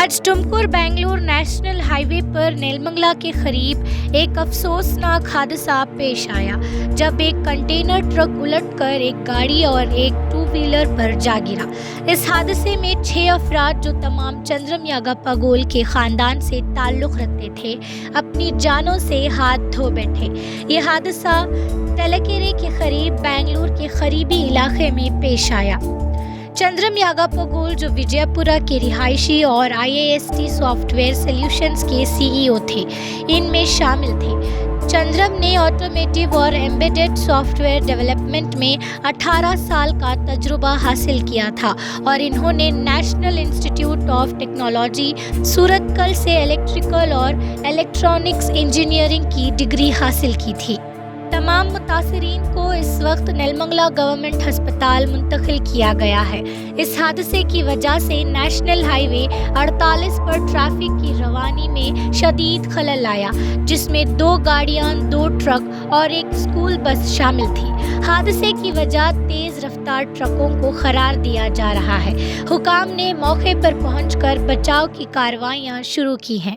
आज Tumkur Bengaluru national highway पर नेलमंगला के करीब एक अफसोसनाक हादसा पेश आया जब एक कंटेनर ट्रक उलटकर एक गाड़ी और एक टू व्हीलर पर जा गिरा। इस हादसे में 6 अफराद जो तमाम चंद्रम यागप्पा गोल के खानदान से ताल्लुक़ रखते थे अपनी जानों से हाथ धो बैठे। ये हादसा तलकेरे के करीब बेंगलुरु के करीबी इलाके में पेश आया। चंद्रम यागप्पा गोल जो विजयपुरा के रिहायशी और IIST सॉफ्टवेयर सॉल्यूशंस के CEO थे, इनमें शामिल थे। चंद्रम ने ऑटोमेटिव और एम्बेडेड सॉफ्टवेयर डेवलपमेंट में 18 साल का तजुर्बा हासिल किया था और इन्होंने national institute of technology Surathkal से इलेक्ट्रिकल और इलेक्ट्रॉनिक्स इंजीनियरिंग की डिग्री हासिल की थी। तमाम मुतासरीन को इस वक्त नेलमंगला गवर्नमेंट अस्पताल मुंतकिल किया गया है। इस हादसे की वजह से नेशनल हाईवे 48 पर ट्रैफिक की रवानी में शदीद खलल आया, जिसमें 2 गाड़ियां, 2 ट्रक और एक स्कूल बस शामिल थी। हादसे की वजह तेज़ रफ्तार ट्रकों को करार दिया जा रहा है। हुकाम ने मौके पर पहुंचकर बचाव की कार्रवाइयां शुरू की हैं।